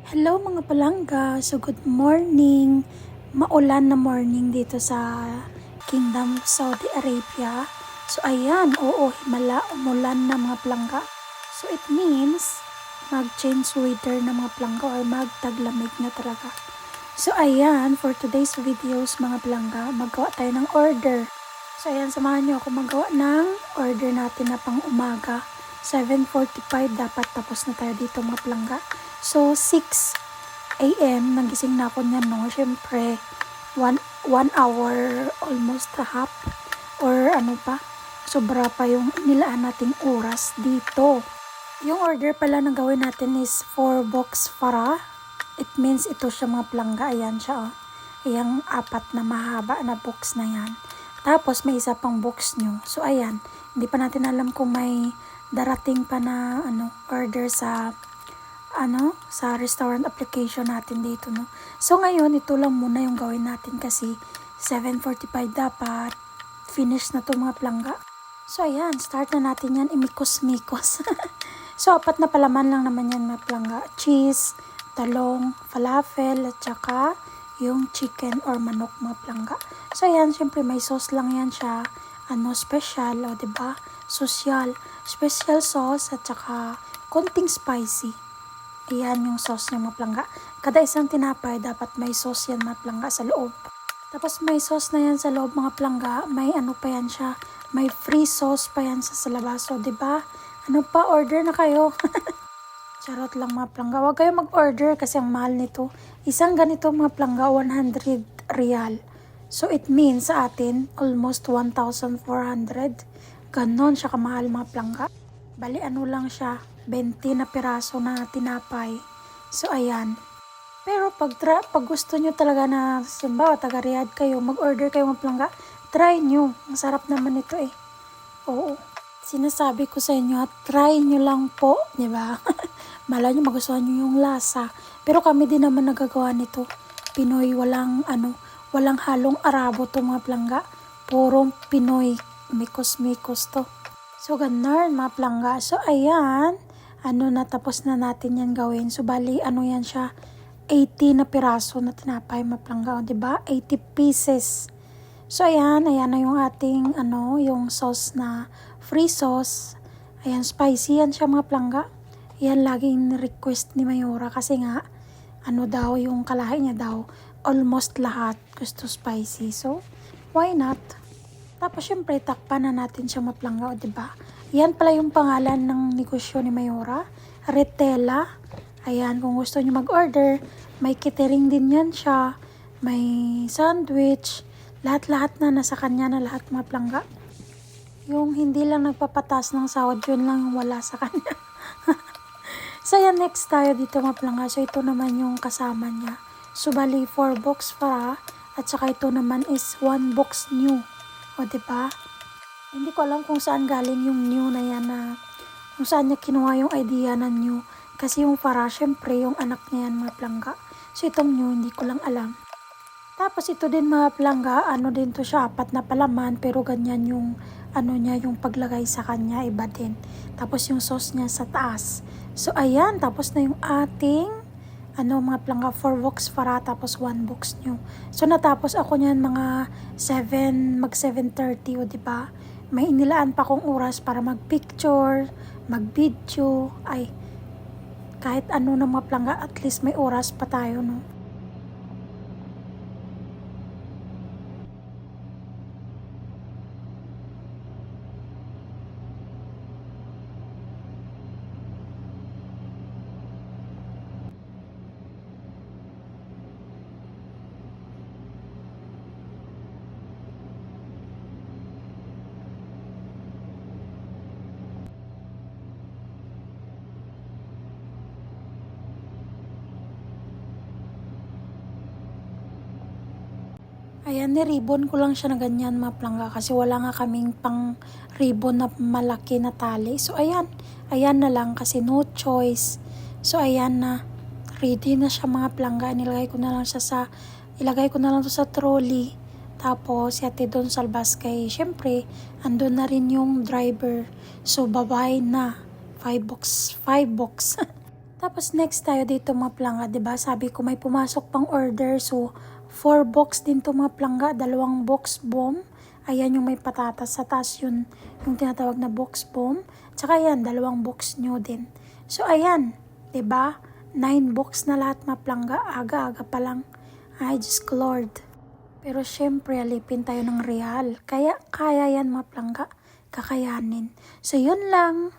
Hello mga palangga, so good morning. Maulan na morning dito sa Kingdom Saudi Arabia. So ayan, oo, himala, umulan na mga palangga. So it means mag-change weather na mga palangga or magtaglamig na talaga. So ayan, for today's videos mga palangga, magawa tayo ng order. So ayan, samahan niyo ako magawa ng order natin na pang umaga. 7:45 dapat tapos na tayo dito mga palangga. So 6 AM, nagising na ako niyan, no? Siyempre, one hour, almost a half, or ano pa, sobra pa yung nilaan nating oras dito. Yung order pala na gawin natin is 4 box para. It means ito siya mga palangga, ayan siya, oh. Ayan, 4 na mahaba na box na yan. Tapos, may isa pang box nyo. So, ayan, hindi pa natin alam kung may darating pa na, order sa restaurant application natin dito, no. So ngayon, ito lang muna yung gawin natin kasi 7:45 dapat finish na to mga palangga. So ayan, start na natin yan, imikos-mikos. So 4 na palaman lang naman yan mga palangga. Cheese, talong, falafel, at saka yung chicken or manok mga palangga. So ayan, syempre may sauce lang yan siya. Special, o diba? Social, special sauce at saka konting spicy. Ayan yung sauce niya mga palangga. Kada isang tinapay, dapat may sauce yan mga palangga sa loob. Tapos may sauce na yan sa loob mga palangga. May pa yan siya. May free sauce pa yan sa labas. So, diba? Ano pa? Order na kayo. Charot lang mga palangga. Huwag kayo mag-order kasi ang mahal nito. Isang ganito mga palangga, 100 riyal. So, it means sa atin, almost 1,400. Ganon siya kamahal mga palangga. Bali, lang siya. 20 na piraso na tinapay. So, ayan. Pero pag gusto nyo talaga na, simbawa, taga-Riyadh kayo, mag-order kayo mga palangga, try nyo. Ang sarap naman ito eh. Oo. Sinasabi ko sa inyo, try nyo lang po. Diba? Malay nyo, magustuhan nyo yung lasa. Pero kami din naman nagagawa nito. Pinoy, walang halong Arabo to mga palangga. Purong Pinoy. Mikos-mikos to. So, ganun mga palangga. So, ayan. Natapos na natin yan gawin. So, bali, yan siya, 80 na piraso na tinapay maplangga, diba? 80 pieces. So, ayan na yung ating, yung sauce na free sauce. Ayan, spicy yan siya mga plangga. Yan, laging request ni Mayora kasi nga, daw, yung kalahi niya daw, almost lahat gusto spicy. So, why not? Tapos, syempre, takpan na natin siya maplangga, diba? Yan pala yung pangalan ng negosyo ni Mayora. Retela. Ayan, kung gusto nyo mag-order, may catering din yan siya. May sandwich. Lahat-lahat na nasa kanya na lahat mga palangga. Yung hindi lang nagpapatas ng sahod, yun lang yung wala sa kanya. So, yan, next tayo dito mga palangga. So, ito naman yung kasama niya. So, bali, 4 box para. At saka ito naman is 1 box new. O, diba? Hindi ko alam kung saan galing yung new na yan na kung saan niya kinuha yung idea na new. Kasi yung Farah, syempre yung anak niya yan mga palangga. So itong new, hindi ko lang alam. Tapos ito din mga palangga, din to siya, 4 na palaman pero ganyan yung niya, yung paglagay sa kanya, iba din. Tapos yung sauce niya sa taas. So ayan, tapos na yung ating mga palangga, 4 box Farah, tapos 1 box new. So natapos ako niyan mga 7:30, o diba? May inilaan pa akong oras para mag-picture, mag-video, ay kahit na mga palangga, at least may oras pa tayo, no? Ayan, ni-ribbon ko lang siya na ganyan mga palangga kasi wala nga kaming pang ribbon na malaki na tali. So, ayan na lang kasi no choice. So, ayan na. Ready na siya mga palangga. Ilagay ko na lang to sa trolley. Tapos, yati doon sa labas kay, syempre, andun na rin yung driver. So, bye-bye na. 5 box. Tapos next tayo dito mga plangga, 'di ba? Sabi ko may pumasok pang order. So 4 box din to mga plangga, 2 box bomb. Ayan yung may patatas sa taas yun, yung tinatawag na box bomb. Tsaka ayan, 2 box nyo din. So ayan, 'di ba? 9 box na lahat mga plangga, aga-aga pa lang. Ay, just Lord. Pero syempre, alipin tayo ng real. Kaya kaya yan mga plangga, kakayanin. So yun lang.